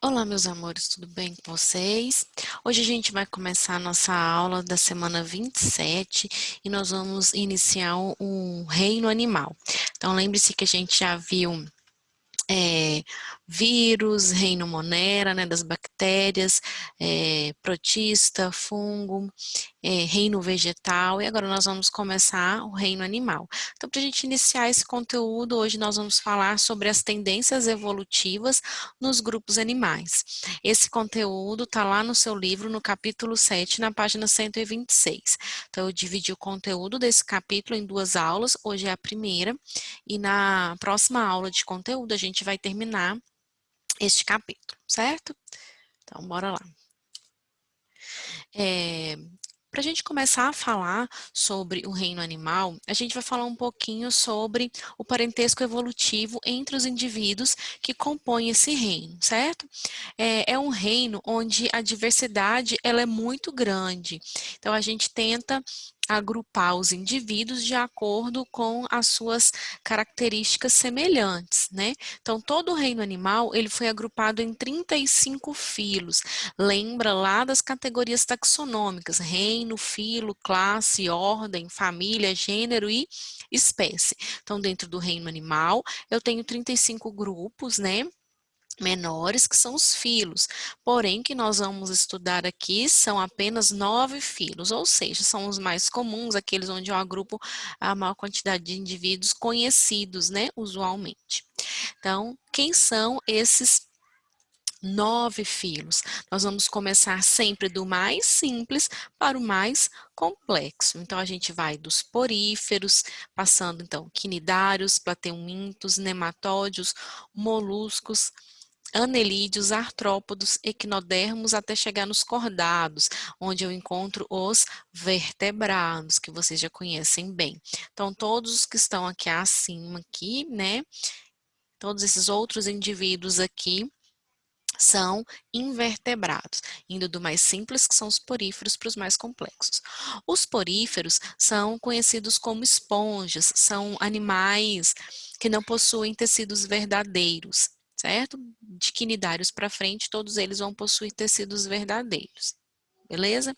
Olá, meus amores, tudo bem com vocês? Hoje a gente vai começar a nossa aula da semana 27 e nós vamos iniciar um reino animal. Então, lembre-se que a gente já viu é, vírus, reino Monera, né, das bactérias, protista, fungo, reino vegetal, e agora nós vamos começar o reino animal. Então, para a gente iniciar esse conteúdo, hoje nós vamos falar sobre as tendências evolutivas nos grupos animais. Esse conteúdo está lá no seu livro, no capítulo 7, na página 126. Então, eu dividi o conteúdo desse capítulo em duas aulas, hoje é a primeira, e na próxima aula de conteúdo a gente vai terminar este capítulo, certo? Então, bora lá. Para a gente começar a falar sobre o reino animal, a gente vai falar um pouquinho sobre o parentesco evolutivo entre os indivíduos que compõem esse reino, certo? É um reino onde a diversidade ela é muito grande. Então, a gente tenta agrupar os indivíduos de acordo com as suas características semelhantes, né? Então, todo o reino animal, ele foi agrupado em 35 filos. Lembra lá das categorias taxonômicas, reino, filo, classe, ordem, família, gênero e espécie. Então, dentro do reino animal, eu tenho 35 grupos, né? Menores, que são os filos. Porém, que nós vamos estudar aqui são apenas 9 filos, ou seja, são os mais comuns, aqueles onde eu agrupo a maior quantidade de indivíduos conhecidos, né, usualmente. Então, quem são esses 9 filos? Nós vamos começar sempre do mais simples para o mais complexo. Então, a gente vai dos poríferos, passando, então, quinidários, plateumintos, nematódios, moluscos, anelídeos, artrópodos, equinodermos, até chegar nos cordados, onde eu encontro os vertebrados, que vocês já conhecem bem. Então, todos os que estão aqui acima, aqui, né? Todos esses outros indivíduos aqui são invertebrados, indo do mais simples, que são os poríferos, para os mais complexos. Os poríferos são conhecidos como esponjas, são animais que não possuem tecidos verdadeiros, certo? De quinidários para frente, todos eles vão possuir tecidos verdadeiros. Beleza?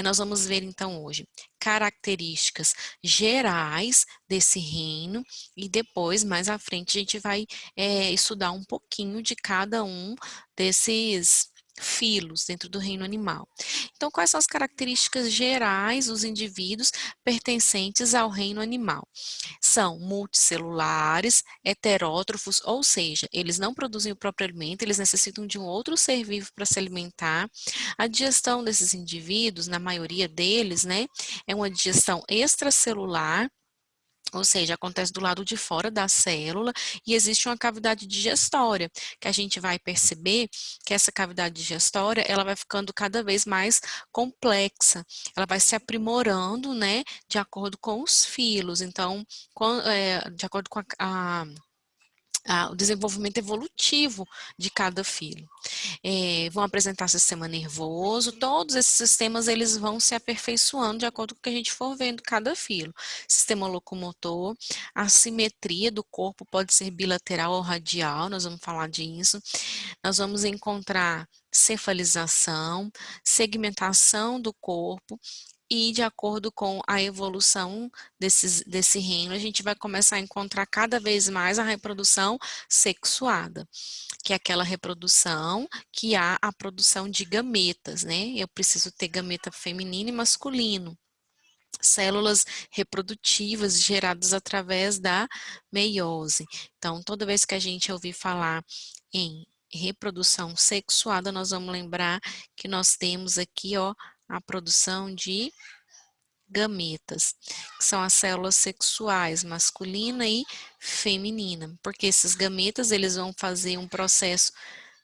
Nós vamos ver então hoje características gerais desse reino e depois, mais à frente, a gente vai estudar um pouquinho de cada um desses filos dentro do reino animal. Então, quais são as características gerais dos indivíduos pertencentes ao reino animal? São multicelulares, heterótrofos, ou seja, eles não produzem o próprio alimento, eles necessitam de um outro ser vivo para se alimentar. A digestão desses indivíduos, na maioria deles, né, é uma digestão extracelular, ou seja, acontece do lado de fora da célula e existe uma cavidade digestória, que a gente vai perceber que essa cavidade digestória, ela vai ficando cada vez mais complexa, ela vai se aprimorando, né, de acordo com os filos. Então, de acordo com o desenvolvimento evolutivo de cada filo. Vão apresentar sistema nervoso, todos esses sistemas eles vão se aperfeiçoando de acordo com o que a gente for vendo cada filo. Sistema locomotor, a simetria do corpo pode ser bilateral ou radial, nós vamos falar disso. Nós vamos encontrar cefalização, segmentação do corpo, e de acordo com a evolução desse reino, a gente vai começar a encontrar cada vez mais a reprodução sexuada, que é aquela reprodução que há a produção de gametas, né? Eu preciso ter gameta feminino e masculino. Células reprodutivas geradas através da meiose. Então, toda vez que a gente ouvir falar em reprodução sexuada, nós vamos lembrar que nós temos aqui, ó, a produção de gametas, que são as células sexuais, masculina e feminina, porque esses gametas, eles vão fazer um processo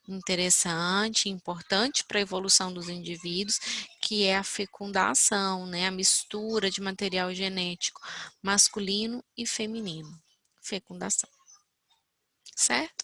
interessante, importante para a evolução dos indivíduos, que é a fecundação, né, a mistura de material genético masculino e feminino, fecundação, certo?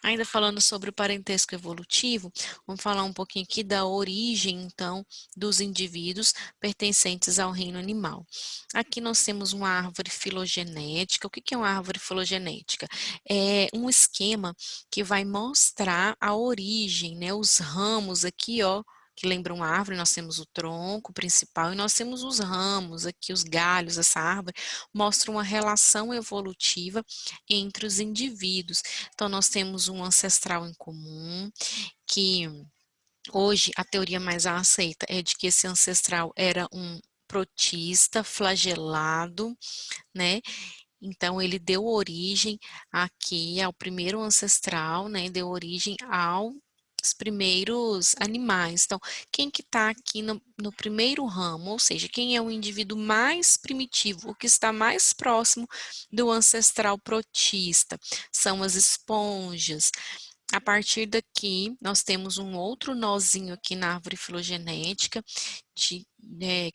Ainda falando sobre o parentesco evolutivo, vamos falar um pouquinho aqui da origem, então, dos indivíduos pertencentes ao reino animal. Aqui nós temos uma árvore filogenética. O que é uma árvore filogenética? É um esquema que vai mostrar a origem, né? Os ramos aqui, ó, que lembram uma árvore, nós temos o tronco principal e nós temos os ramos aqui, os galhos dessa árvore, mostram uma relação evolutiva entre os indivíduos. Então, nós temos um ancestral em comum, que hoje a teoria mais aceita é de que esse ancestral era um protista flagelado, né? Então, ele deu origem aqui ao primeiro ancestral, né? Deu origem aos primeiros animais. Então, quem que está aqui no primeiro ramo, ou seja, quem é o indivíduo mais primitivo, o que está mais próximo do ancestral protista, são as esponjas. A partir daqui, nós temos um outro nozinho aqui na árvore filogenética, que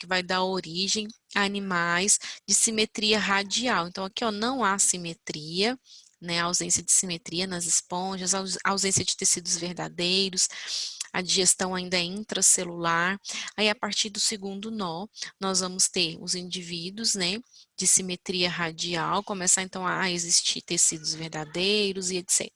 vai dar origem a animais de simetria radial. Então, aqui ó, não há simetria, né, ausência de simetria nas esponjas, ausência de tecidos verdadeiros, a digestão ainda é intracelular. Aí, a partir do segundo nó, nós vamos ter os indivíduos, né, de simetria radial, começar então a existir tecidos verdadeiros e etc.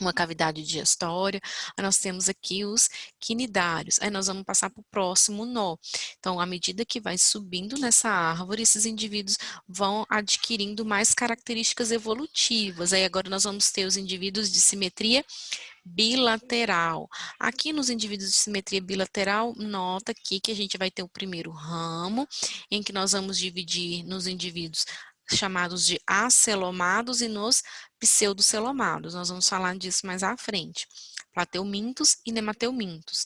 Uma cavidade digestória, aí nós temos aqui os quinidários, aí nós vamos passar para o próximo nó. Então, à medida que vai subindo nessa árvore, esses indivíduos vão adquirindo mais características evolutivas, aí agora nós vamos ter os indivíduos de simetria bilateral. Aqui nos indivíduos de simetria bilateral, nota aqui que a gente vai ter o primeiro ramo, em que nós vamos dividir nos indivíduos chamados de acelomados e nos pseudocelomados. Nós vamos falar disso mais à frente. Plateumintos e nemateumintos.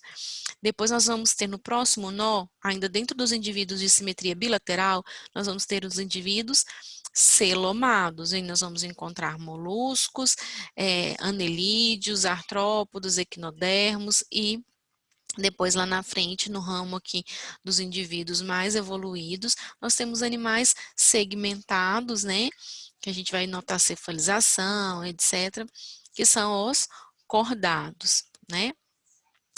Depois nós vamos ter no próximo nó, ainda dentro dos indivíduos de simetria bilateral, nós vamos ter os indivíduos celomados, e nós vamos encontrar moluscos, anelídeos, artrópodos, equinodermos e depois, lá na frente, no ramo aqui dos indivíduos mais evoluídos, nós temos animais segmentados, né? Que a gente vai notar cefalização, etc., que são os cordados, né?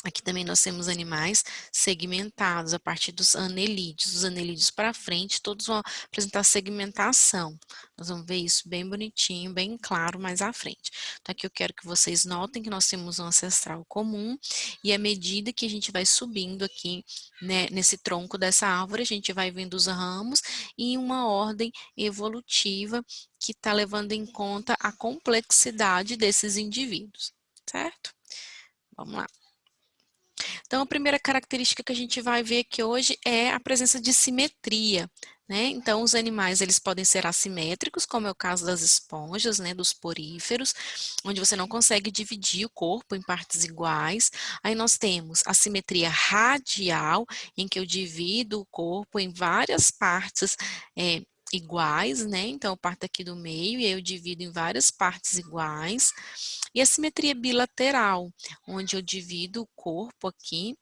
Aqui também nós temos animais segmentados a partir dos anelídeos. Os anelídeos para frente, todos vão apresentar segmentação. Nós vamos ver isso bem bonitinho, bem claro mais à frente. Então aqui eu quero que vocês notem que nós temos um ancestral comum e à medida que a gente vai subindo aqui, né, nesse tronco dessa árvore, a gente vai vendo os ramos e uma ordem evolutiva que está levando em conta a complexidade desses indivíduos, certo? Vamos lá. Então, a primeira característica que a gente vai ver aqui hoje é a presença de simetria, né? Então, os animais, eles podem ser assimétricos, como é o caso das esponjas, né, dos poríferos, onde você não consegue dividir o corpo em partes iguais. Aí nós temos a simetria radial, em que eu divido o corpo em várias partes iguais, né? Então, eu parto aqui do meio e aí eu divido em várias partes iguais. E a simetria bilateral, onde eu divido o corpo aqui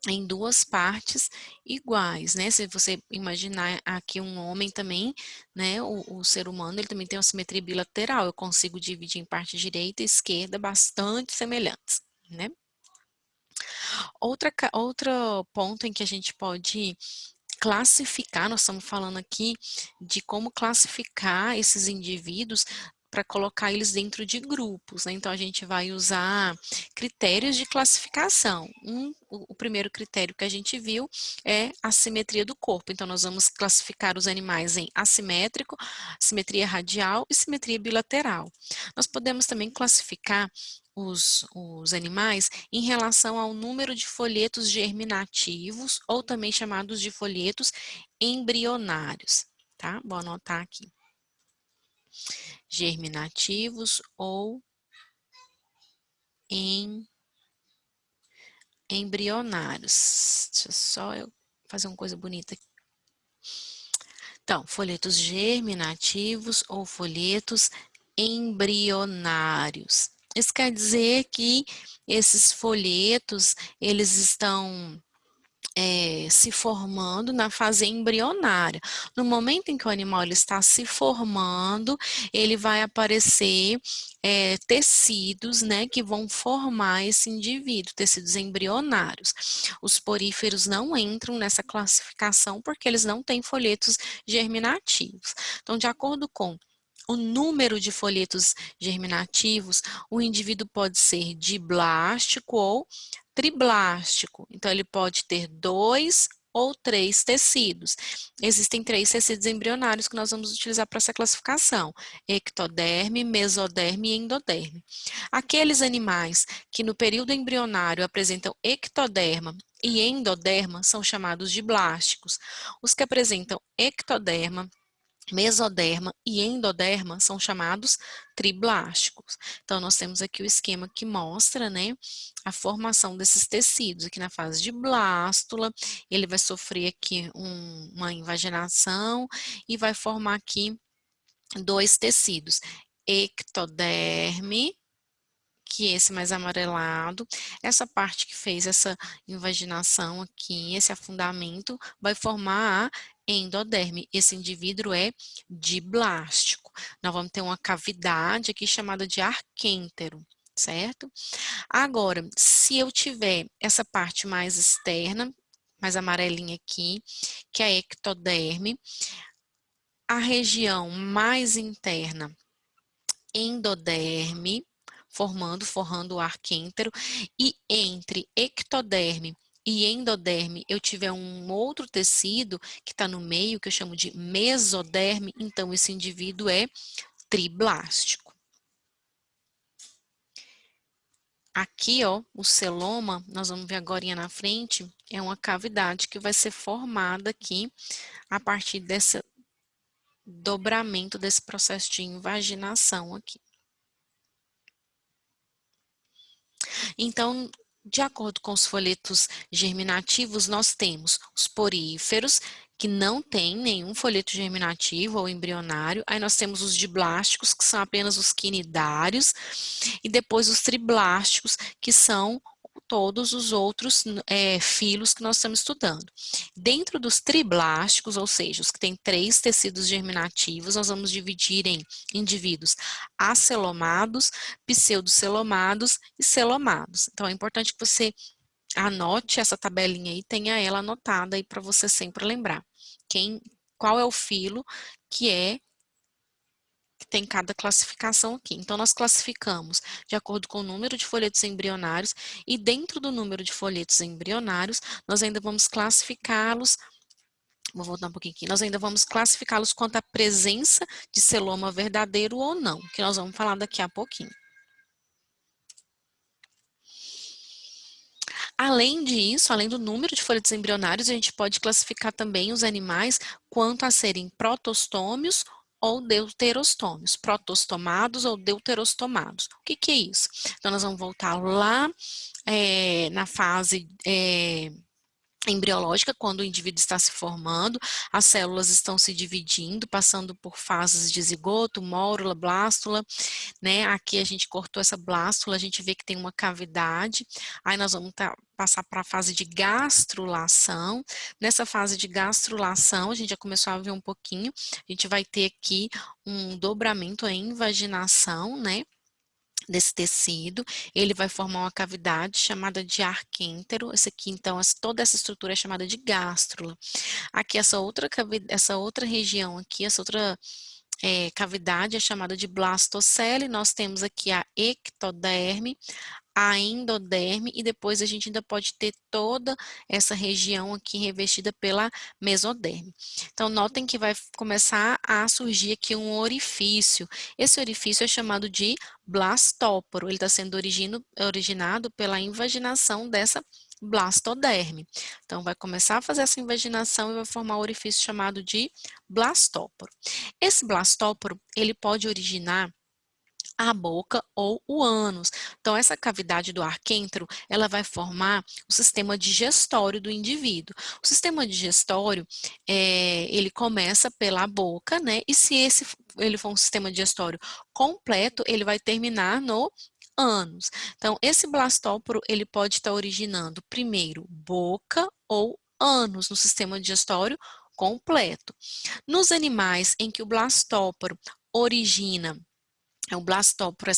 em duas partes iguais, né? Se você imaginar aqui um homem também, né? O ser humano, ele também tem uma simetria bilateral. Eu consigo dividir em parte direita e esquerda bastante semelhantes, né? Outro ponto em que a gente pode classificar, nós estamos falando aqui de como classificar esses indivíduos para colocar eles dentro de grupos, né? Então, a gente vai usar critérios de classificação. O primeiro critério que a gente viu é a simetria do corpo. Então, nós vamos classificar os animais em assimétrico, simetria radial e simetria bilateral. Nós podemos também classificar os animais em relação ao número de folhetos germinativos, ou também chamados de folhetos embrionários, tá? Vou anotar aqui. Germinativos ou embrionários. Deixa só eu fazer uma coisa bonita aqui. Então, folhetos germinativos ou folhetos embrionários. Isso quer dizer que esses folhetos, eles estão se formando na fase embrionária. No momento em que o animal ele está se formando, ele vai aparecer tecidos, né, que vão formar esse indivíduo, tecidos embrionários. Os poríferos não entram nessa classificação porque eles não têm folhetos germinativos. Então, de acordo com o número de folhetos germinativos, o indivíduo pode ser diblástico ou triblástico. Então, ele pode ter 2 ou 3 tecidos. Existem 3 tecidos embrionários que nós vamos utilizar para essa classificação: ectoderme, mesoderme e endoderme. Aqueles animais que no período embrionário apresentam ectoderma e endoderma são chamados de blásticos. Os que apresentam ectoderma, mesoderma e endoderma são chamados triblásticos. Então, nós temos aqui o esquema que mostra, né, a formação desses tecidos. Aqui na fase de blástula, ele vai sofrer aqui uma invaginação e vai formar aqui 2 tecidos: ectoderme, que esse mais amarelado, essa parte que fez essa invaginação aqui, esse afundamento, vai formar a endoderme. Esse indivíduo é diblástico. Nós vamos ter uma cavidade aqui chamada de arquêntero, certo? Agora, se eu tiver essa parte mais externa, mais amarelinha aqui, que é a ectoderme, a região mais interna, endoderme, forrando o arquêntero, e entre ectoderme e endoderme eu tiver um outro tecido que está no meio, que eu chamo de mesoderme, então esse indivíduo é triblástico. Aqui, ó, o celoma, nós vamos ver agora na frente, é uma cavidade que vai ser formada aqui a partir desse dobramento desse processo de invaginação aqui. Então, de acordo com os folhetos germinativos, nós temos os poríferos, que não têm nenhum folheto germinativo ou embrionário. Aí nós temos os diblásticos, que são apenas os quinidários, e depois os triblásticos, que são todos os outros filos que nós estamos estudando. Dentro dos triblásticos, ou seja, os que têm 3 tecidos germinativos, nós vamos dividir em indivíduos acelomados, pseudocelomados e celomados. Então, é importante que você anote essa tabelinha aí, tenha ela anotada aí para você sempre lembrar. Qual é o filo que tem cada classificação aqui. Então, nós classificamos de acordo com o número de folhetos embrionários e dentro do número de folhetos embrionários, nós ainda vamos classificá-los. Vou voltar um pouquinho aqui. Nós ainda vamos classificá-los quanto à presença de celoma verdadeiro ou não, que nós vamos falar daqui a pouquinho. Além disso, além do número de folhetos embrionários, a gente pode classificar também os animais quanto a serem protostômios ou deuterostômios, protostomados ou deuterostomados. O que é isso? Então, nós vamos voltar lá na fase embriológica, quando o indivíduo está se formando, as células estão se dividindo, passando por fases de zigoto, mórula, blástula, né? Aqui a gente cortou essa blástula, a gente vê que tem uma cavidade, aí nós vamos passar para a fase de gastrulação. Nessa fase de gastrulação, a gente já começou a ver um pouquinho, a gente vai ter aqui um dobramento, a invaginação, né? Desse tecido, ele vai formar uma cavidade chamada de arquêntero. Esse aqui, então, toda essa estrutura é chamada de gástrula. Aqui, essa outra região aqui, essa outra cavidade é chamada de blastocele. Nós temos aqui a ectoderme, a endoderme e depois a gente ainda pode ter toda essa região aqui revestida pela mesoderme. Então, notem que vai começar a surgir aqui um orifício. Esse orifício é chamado de blastóporo. Ele está sendo originado pela invaginação dessa blastoderme. Então, vai começar a fazer essa invaginação e vai formar um orifício chamado de blastóporo. Esse blastóporo, ele pode originar a boca ou o ânus. Então, essa cavidade do arquêntero, ela vai formar o sistema digestório do indivíduo. O sistema digestório, ele começa pela boca, né? E se ele for um sistema digestório completo, ele vai terminar no ânus. Então, esse blastóporo, ele pode estar originando primeiro boca ou anos no sistema digestório completo. Nos animais em que o blastóporo origina, o blastóporo,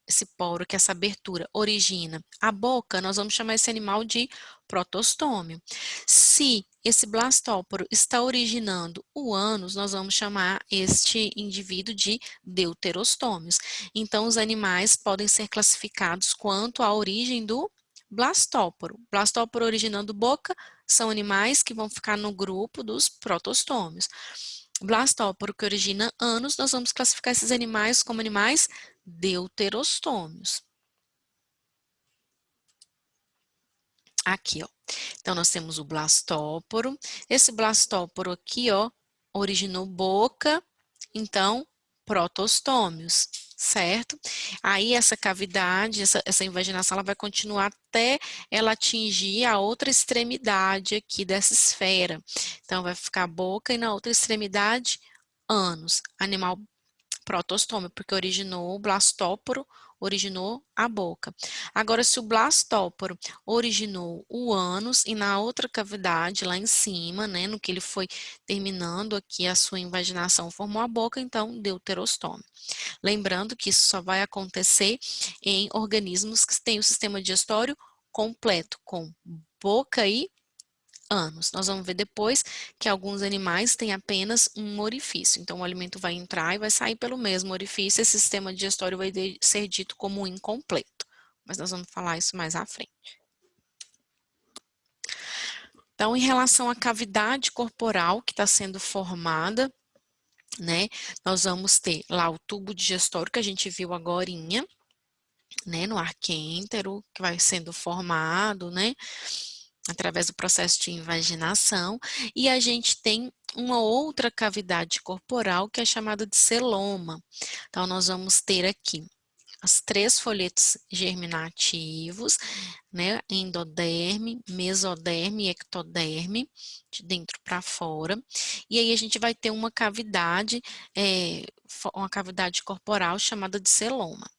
esse poro, que essa abertura origina a boca, nós vamos chamar esse animal de protostômio. Se esse blastóporo está originando o ânus, nós vamos chamar este indivíduo de deuterostômios. Então, os animais podem ser classificados quanto à origem do blastóporo. Blastóporo originando boca são animais que vão ficar no grupo dos protostômios. Blastóporo que origina ânus, nós vamos classificar esses animais como animais deuterostômios. Aqui, ó. Então, nós temos o blastóporo. Esse blastóporo aqui, ó, originou boca, então, protostômios, certo? Aí, essa cavidade, essa invaginação, ela vai continuar até ela atingir a outra extremidade aqui dessa esfera. Então, vai ficar a boca e na outra extremidade, ânus. Animal protostômio, porque originou o blastóporo, originou a boca. Agora, se o blastóporo originou o ânus e na outra cavidade, lá em cima, né, no que ele foi terminando aqui a sua invaginação, formou a boca, então deuterostômio. Lembrando que isso só vai acontecer em organismos que têm o sistema digestório completo, com boca e ânus. Nós vamos ver depois que alguns animais têm apenas um orifício. Então, o alimento vai entrar e vai sair pelo mesmo orifício. Esse sistema digestório vai ser dito como incompleto. Mas nós vamos falar isso mais à frente. Então, em relação à cavidade corporal que está sendo formada, né, nós vamos ter lá o tubo digestório que a gente viu agorinha, né, no arquêntero, que vai sendo formado, né, através do processo de invaginação, e a gente tem uma outra cavidade corporal que é chamada de celoma. Então, nós vamos ter aqui os 3 folhetos germinativos, né, endoderme, mesoderme e ectoderme, de dentro para fora, e aí a gente vai ter uma cavidade corporal chamada de celoma.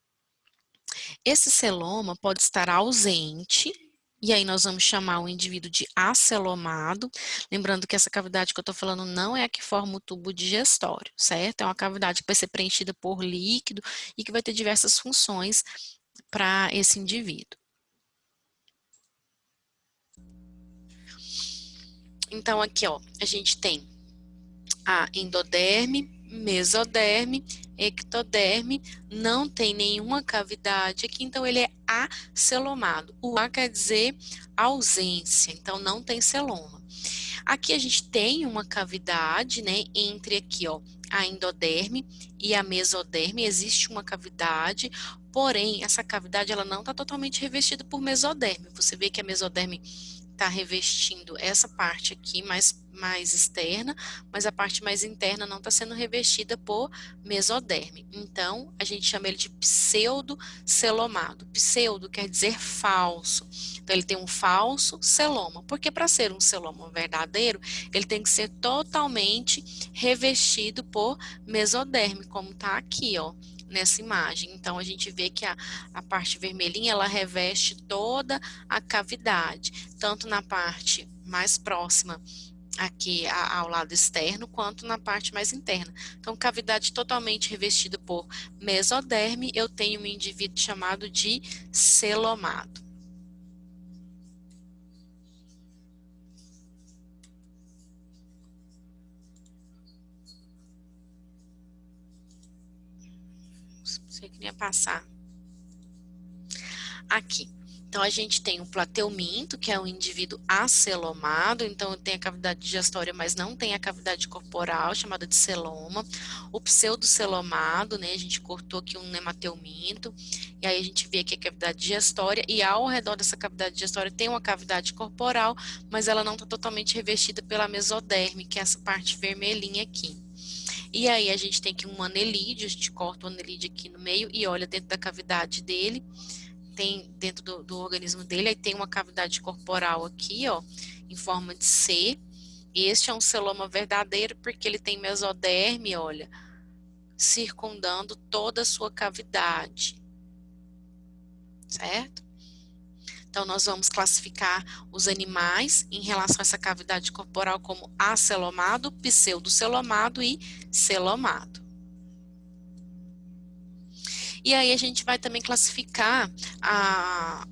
Esse celoma pode estar ausente, e aí nós vamos chamar o indivíduo de acelomado, lembrando que essa cavidade que eu estou falando não é a que forma o tubo digestório, certo? É uma cavidade que vai ser preenchida por líquido e que vai ter diversas funções para esse indivíduo. Então, aqui, ó, a gente tem a endoderme, mesoderme, ectoderme, não tem nenhuma cavidade aqui, então ele é acelomado. O A quer dizer ausência, então não tem celoma. Aqui a gente tem uma cavidade, né, entre aqui, ó, a endoderme e a mesoderme, existe uma cavidade, porém, essa cavidade ela não está totalmente revestida por mesoderme. Você vê que a mesoderme está revestindo essa parte aqui mais externa, mas a parte mais interna não está sendo revestida por mesoderme. Então, a gente chama ele de pseudocelomado. Pseudo quer dizer falso. Então, ele tem um falso celoma, porque para ser um celoma verdadeiro, ele tem que ser totalmente revestido por mesoderme, como está aqui, ó, nessa imagem. Então, a gente vê que a parte vermelhinha, ela reveste toda a cavidade, tanto na parte mais próxima aqui ao lado externo, quanto na parte mais interna. Então, cavidade totalmente revestida por mesoderme, eu tenho um indivíduo chamado de celomado. Você queria passar aqui. Então, a gente tem o plateuminto, que é um indivíduo acelomado, então tem a cavidade digestória, mas não tem a cavidade corporal, chamada de celoma. O pseudocelomado, né, a gente cortou aqui um nemateuminto, e aí a gente vê aqui a cavidade digestória, e ao redor dessa cavidade digestória tem uma cavidade corporal, mas ela não está totalmente revestida pela mesoderme, que é essa parte vermelhinha aqui. E aí a gente tem aqui um anelídeo, a gente corta o anelídeo aqui no meio e olha dentro da cavidade dele, tem dentro do organismo dele, aí tem uma cavidade corporal aqui, ó, em forma de C. Este é um celoma verdadeiro porque ele tem mesoderme, olha, circundando toda a sua cavidade, certo? Então, nós vamos classificar os animais em relação a essa cavidade corporal como acelomado, pseudocelomado e celomado. E aí a gente vai também classificar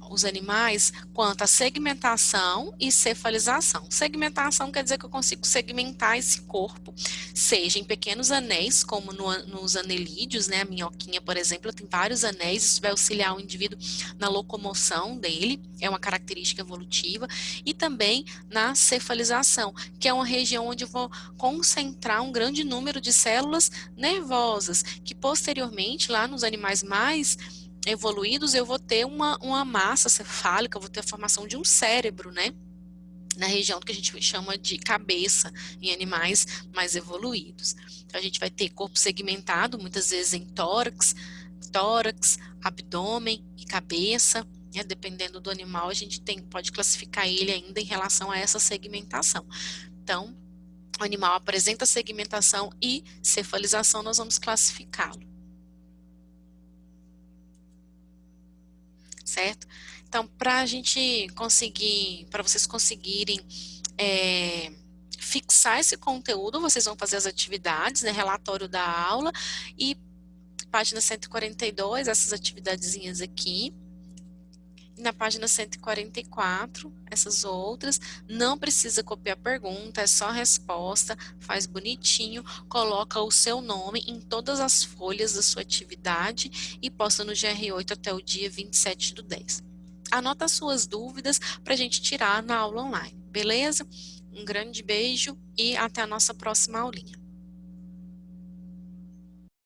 os animais quanto a segmentação e cefalização. Segmentação quer dizer que eu consigo segmentar esse corpo, seja em pequenos anéis, como nos anelídeos, né? A minhoquinha, por exemplo, tem vários anéis, isso vai auxiliar o indivíduo na locomoção dele, é uma característica evolutiva, e também na cefalização, que é uma região onde eu vou concentrar um grande número de células nervosas, que posteriormente, lá nos animais mais evoluídos, eu vou ter uma massa cefálica, eu vou ter a formação de um cérebro, né? Na região que a gente chama de cabeça, em animais mais evoluídos. Então, a gente vai ter corpo segmentado, muitas vezes em tórax, abdômen e cabeça. Dependendo do animal, a gente pode classificar ele ainda em relação a essa segmentação. Então, o animal apresenta segmentação e cefalização, nós vamos classificá-lo. Certo? Então, para vocês conseguirem fixar esse conteúdo, vocês vão fazer as atividades, né, relatório da aula, e página 142, essas atividadezinhas aqui. E na página 144, essas outras, não precisa copiar pergunta, é só resposta, faz bonitinho, coloca o seu nome em todas as folhas da sua atividade e posta no GR8 até o dia 27/10. Anota as suas dúvidas para a gente tirar na aula online, beleza? Um grande beijo e até a nossa próxima aulinha.